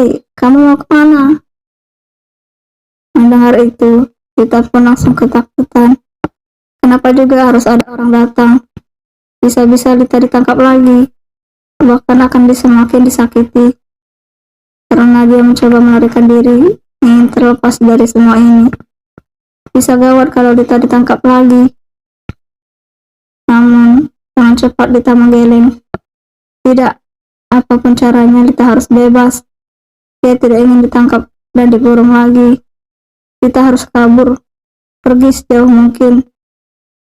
Hei, kamu mau kemana? Mendengar itu, Rita pun langsung ketakutan. Kenapa juga harus ada orang datang? Bisa-bisa Rita ditangkap lagi, bahkan akan semakin disakiti. Karena dia mencoba melarikan diri, ingin terlepas dari semua ini. Bisa gawat kalau Rita ditangkap lagi. Namun, dengan cepat Rita menggeleng. Tidak, apapun caranya Rita harus bebas. Dia tidak ingin ditangkap dan dikurung lagi. Rita harus kabur, pergi sejauh mungkin.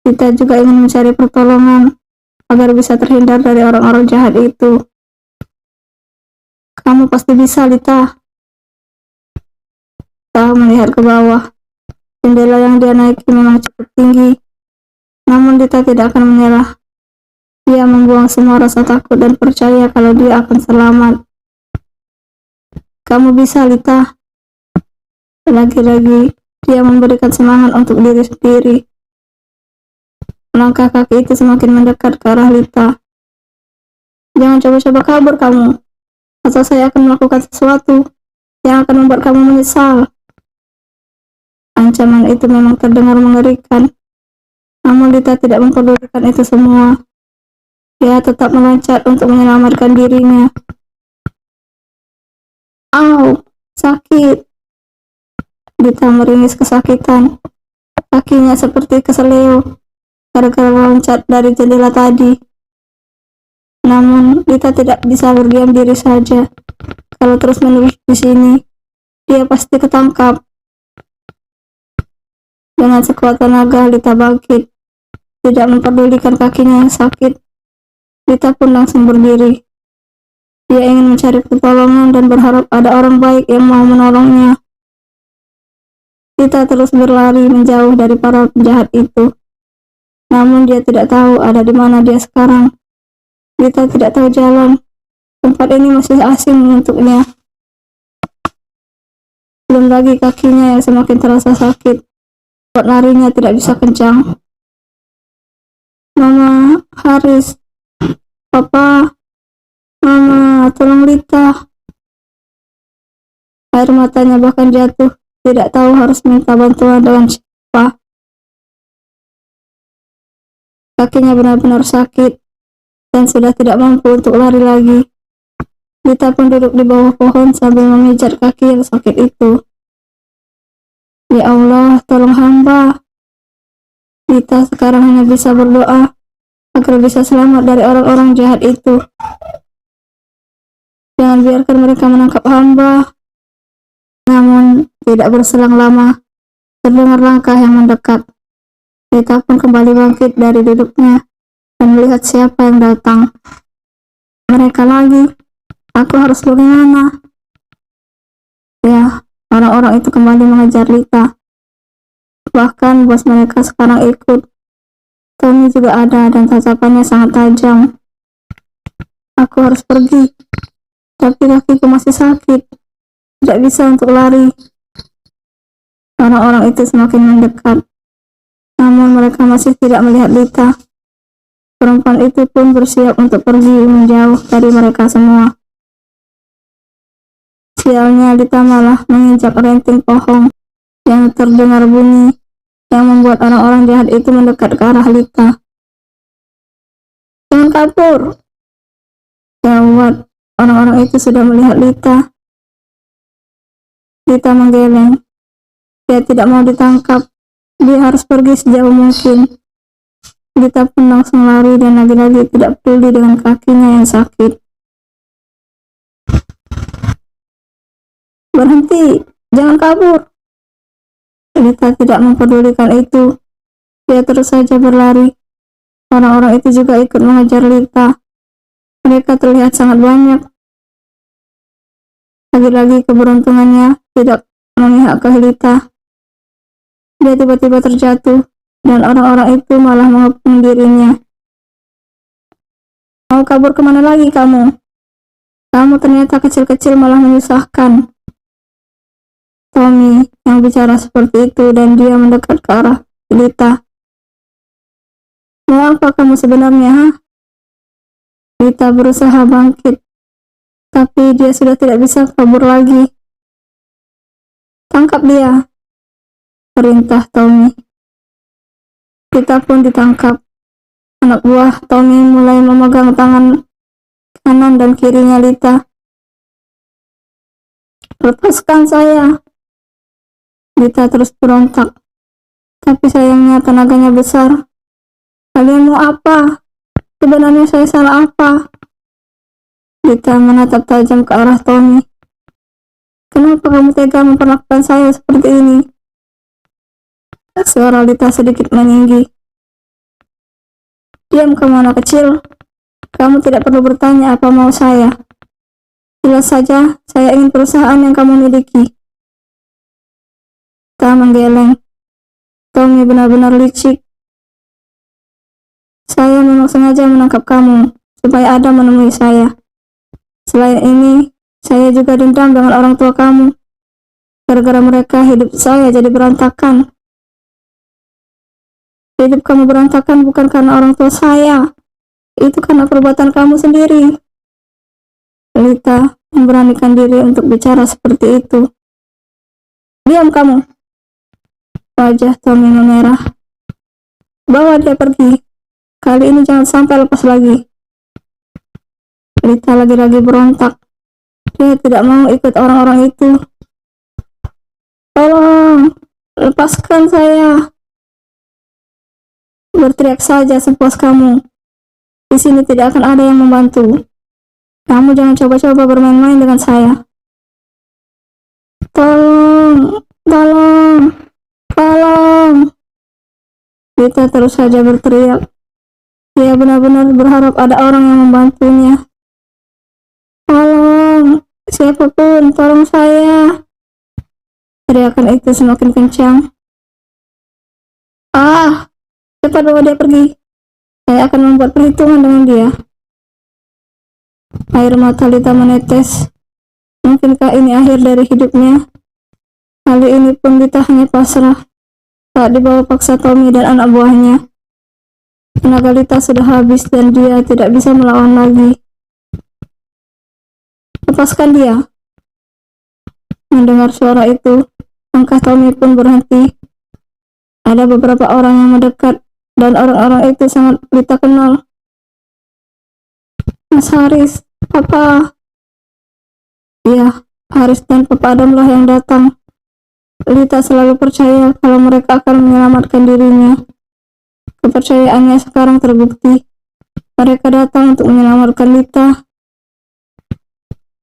Rita juga ingin mencari pertolongan agar bisa terhindar dari orang-orang jahat itu. Kamu pasti bisa, Rita. Rita melihat ke bawah. Jendela yang dia naiki memang cukup tinggi. Namun Rita tidak akan menyerah. Dia membuang semua rasa takut dan percaya kalau dia akan selamat. Kamu bisa, Rita. Lagi-lagi dia memberikan semangat untuk diri sendiri. Langkah kaki itu semakin mendekat ke arah Rita. Jangan coba-coba kabur kamu, atau saya akan melakukan sesuatu yang akan membuat kamu menyesal. Ancaman itu memang terdengar mengerikan, namun Rita tidak mempedulikan itu semua. Dia tetap meloncat untuk menyelamatkan dirinya. Au, sakit. Rita meringis kesakitan. Kakinya seperti keseleo gara-gara meloncat dari jendela tadi. Namun Rita tidak bisa berdiam diri saja. Kalau terus-menerus di sini, dia pasti ketangkap. Dengan sekuat tenaga Rita bangkit. Tidak mempedulikan kakinya yang sakit, Rita pun langsung berdiri. Dia ingin mencari pertolongan dan berharap ada orang baik yang mau menolongnya. Rita terus berlari menjauh dari para penjahat itu. Namun dia tidak tahu ada di mana dia sekarang. Rita tidak tahu jalan. Tempat ini masih asing untuknya. Belum lagi kakinya yang semakin terasa sakit. Buat larinya tidak bisa kencang. Mama, Haris, Papa, Mama, tolong Rita. Air matanya bahkan jatuh. Tidak tahu harus minta bantuan dengan siapa. Kakinya benar-benar sakit dan sudah tidak mampu untuk lari lagi. Rita pun duduk di bawah pohon sambil memijat kaki yang sakit itu. Ya Allah, tolong hamba. Rita sekarang hanya bisa berdoa agar bisa selamat dari orang-orang jahat itu. Jangan biarkan mereka menangkap hamba. Namun, tidak berselang lama, terdengar langkah yang mendekat. Rita pun kembali bangkit dari duduknya dan melihat siapa yang datang. Mereka lagi. Aku harus bagaimana? Ya, orang-orang itu kembali mengejar Rita. Bahkan bos mereka sekarang ikut. Tommy juga ada dan tatapannya sangat tajam. Aku harus pergi, tapi kakiku masih sakit. Tidak bisa untuk lari. Orang-orang itu semakin mendekat. Namun mereka masih tidak melihat Rita. Perempuan itu pun bersiap untuk pergi menjauh dari mereka semua. Sialnya Rita malah menginjak ranting pohon yang terdengar bunyi yang membuat orang-orang jahat itu mendekat ke arah Rita. Jangan kabur. Gawat, orang-orang itu sudah melihat Rita. Rita menggeleng. Dia tidak mau ditangkap. Dia harus pergi sejauh mungkin. Rita pun langsung lari dan lagi-lagi tidak peduli dengan kakinya yang sakit. Berhenti, jangan kabur. Rita tidak mempedulikan itu. Dia terus saja berlari. Orang-orang itu juga ikut mengejar Rita. Mereka terlihat sangat banyak. Lagi-lagi keberuntungannya tidak memihak ke Rita. Dia tiba-tiba terjatuh dan orang-orang itu malah mengepung dirinya. Mau kabur kemana lagi kamu? Kamu ternyata kecil-kecil malah menyusahkan. Tommy yang bicara seperti itu dan dia mendekat ke arah Rita. Mau apa kamu sebenarnya, ha? Rita berusaha bangkit. tapi dia sudah tidak bisa kabur lagi. Tangkap dia, perintah Tommy. Lita pun ditangkap. Anak buah Tommy mulai memegang tangan kanan dan kirinya Lita. Lepaskan saya. Lita terus berontak, tapi sayangnya tenaganya besar. Kalian mau apa? Sebenarnya saya salah apa? Lita menatap tajam ke arah Tommy. Kenapa kamu tega memperlakukan saya seperti ini? Suara Lita sedikit meninggi. Diam kamu anak kecil. Kamu tidak perlu bertanya apa mau saya. Jelas saja, saya ingin perusahaan yang kamu miliki. Lita menggeleng. Tommy benar-benar licik. Saya memang sengaja menangkap kamu, supaya Adam menemui saya. Selain ini, saya juga dendam dengan orang tua kamu. Gara-gara mereka, hidup saya jadi berantakan. Hidup kamu berantakan bukan karena orang tua saya. Itu karena perbuatan kamu sendiri. Lita memberanikan diri untuk bicara seperti itu. Diam kamu. Wajah Tommy memerah. Bawa dia pergi. Kali ini jangan sampai lepas lagi. Lita lagi-lagi berontak. Dia tidak mau ikut orang-orang itu. Tolong, lepaskan saya. Berteriak saja sepuas kamu. Di sini tidak akan ada yang membantu. Kamu jangan coba-coba bermain-main dengan saya. Tolong, tolong, tolong. Lita terus saja berteriak. Dia benar-benar berharap ada orang yang membantunya. Tolong, siapapun, tolong saya. Teriakan itu semakin kencang. Cepat bawa dia pergi. Saya akan membuat perhitungan dengan dia. Air mata Lita menetes. Mungkinkah ini akhir dari hidupnya? Kali ini pun Lita hanya pasrah saat dibawa paksa Tommy dan anak buahnya. Tenaga Lita sudah habis dan dia tidak bisa melawan lagi. Lepaskan dia. Mendengar suara itu, langkah Tommy pun berhenti. Ada beberapa orang yang mendekat dan orang-orang itu sangat Lita kenal. Mas Haris, Papa. Iya, Haris dan Papa Adamlah yang datang. Lita selalu percaya kalau mereka akan menyelamatkan dirinya. Kepercayaannya sekarang terbukti. Mereka datang untuk menyelamatkan Lita.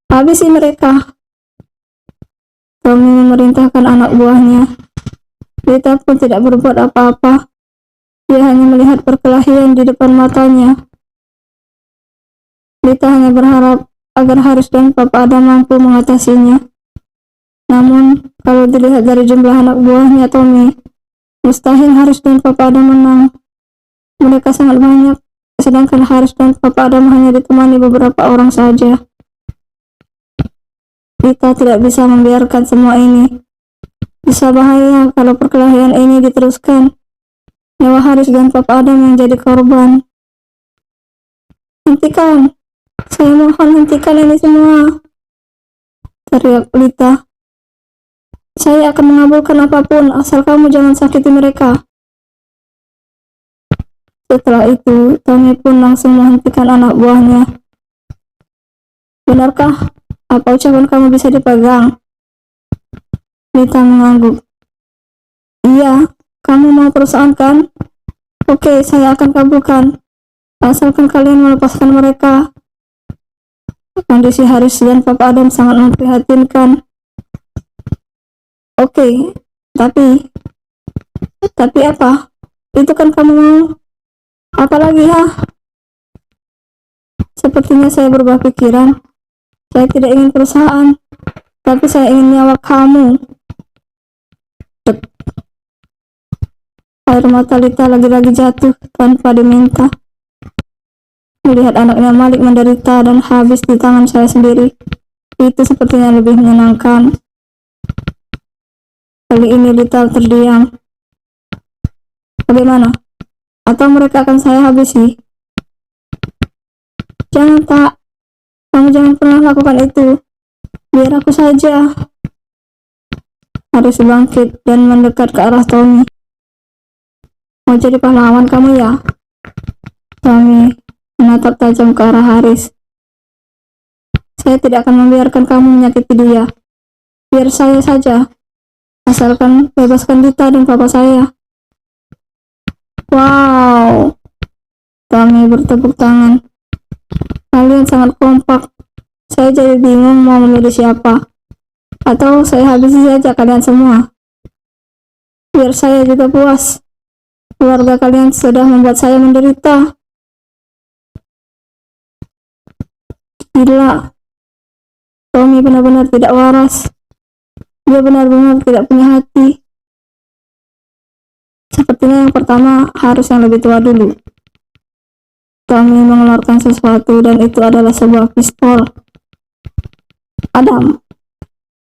Habisi mereka. Tommy memerintahkan anak buahnya. Lita pun tidak berbuat apa-apa. Dia hanya melihat perkelahian di depan matanya. Lita hanya berharap agar Haris dan Papa Adam mampu mengatasinya. Namun, kalau dilihat dari jumlah anak buahnya Tommy, mustahil Haris dan Papa Adam menang. Mereka sangat banyak, sedangkan Haris dan Papa Adam hanya ditemani beberapa orang saja. Lita tidak bisa membiarkan semua ini. Bisa bahaya kalau perkelahian ini diteruskan. Nyawa Haris dan Papa Adam yang jadi korban. Hentikan! Saya mohon hentikan ini semua, teriak Lita. Saya akan mengabulkan apapun asal kamu jangan sakiti mereka. Setelah itu, Tommy pun langsung menghentikan anak buahnya. Benarkah? Apa ucapan kamu bisa dipegang? Lita mengangguk. Iya, kamu mau perusahaan kan? Oke, saya akan kabulkan. Asalkan kalian melepaskan mereka. Kondisi Haris dan Papa Adam sangat memprihatinkan. Oke, tapi apa? Itu kan kamu mau. Apalagi ya? Sepertinya saya berubah pikiran. Saya tidak ingin perusahaan, tapi saya ingin nyawa kamu. Dek. Air mata Lita lagi-lagi jatuh tanpa diminta. Melihat anaknya Malik menderita dan habis di tangan saya sendiri, itu sepertinya lebih menyenangkan. Kali ini Lita terdiam. Bagaimana? Atau mereka akan saya habisi? Jangan tak. Kamu jangan pernah lakukan itu. Biar aku saja. Haris bangkit dan mendekat ke arah Tommy. Mau jadi pahlawan kamu ya? Tommy menatap tajam ke arah Haris. Saya tidak akan membiarkan kamu menyakiti dia. Biar saya saja. Asalkan bebaskan Lita dan papa saya. Wow. Tommy bertepuk tangan. Kalian sangat kompak. Saya jadi bingung mau memilih siapa. Atau saya habisi saja kalian semua. Biar saya juga puas. Keluarga kalian sudah membuat saya menderita. Gila. Tommy benar-benar tidak waras. Dia benar-benar tidak punya hati. Sepertinya yang pertama harus yang lebih tua dulu. Tommy mengeluarkan sesuatu dan itu adalah sebuah pistol. Adam,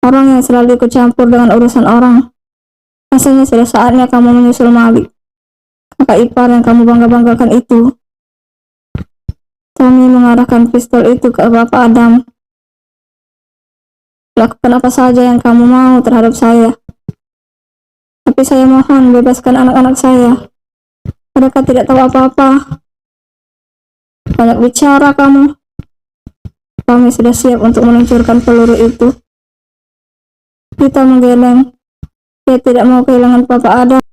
orang yang selalu ikut campur dengan urusan orang. Rasanya sudah saatnya kamu menyusul Malik. Kakak ipar yang kamu bangga-banggakan itu. Tommy mengarahkan pistol itu ke Bapak Adam. Lakukan apa saja yang kamu mau terhadap saya. Tapi saya mohon bebaskan anak-anak saya. Mereka tidak tahu apa-apa. Banyak bicara kamu. Kami sudah siap untuk meluncurkan peluru itu. Kita menggeleng. Dia tidak mau kehilangan Papa Adam.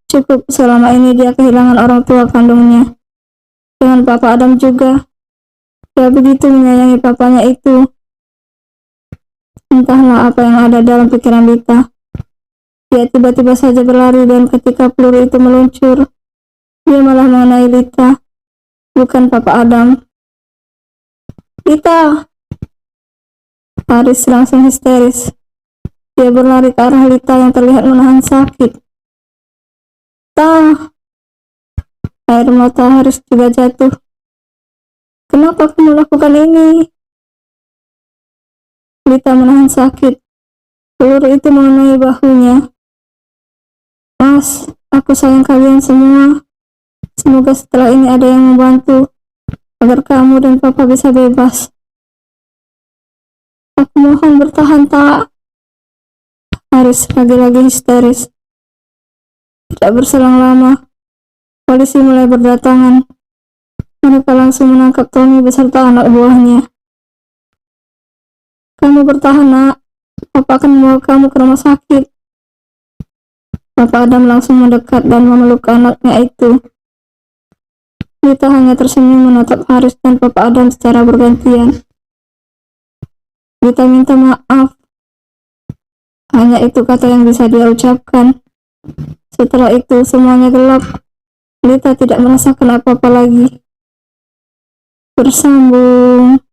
Cukup selama ini dia kehilangan orang tua kandungnya. Dengan Papa Adam juga. Dia begitu menyayangi papanya itu. Entahlah apa yang ada dalam pikiran Lita. Dia tiba-tiba saja berlari dan ketika peluru itu meluncur, dia malah mengenai Lita, bukan Papa Adam. Lita! Haris langsung histeris. Dia berlari ke arah Lita yang terlihat menahan sakit. Tah! Air mata Haris juga jatuh. Kenapa kamu melakukan ini? Lita menahan sakit. Peluru itu mengenai bahunya. Mas, aku sayang kalian semua. Semoga setelah ini ada yang membantu agar kamu dan papa bisa bebas. Aku mohon bertahan, tak? Haris lagi-lagi histeris. Tidak berselang lama, polisi mulai berdatangan. Mereka langsung menangkap Tommy beserta anak buahnya. Kamu bertahan, nak. Papa akan membawa kamu ke rumah sakit. Bapak Adam langsung mendekat dan memeluk anaknya itu. Lita hanya tersenyum menatap Haris dan Papa Adam secara bergantian. Lita minta maaf. Hanya itu kata yang bisa dia ucapkan. Setelah itu semuanya gelap. Lita tidak merasakan apa-apa lagi. Bersambung.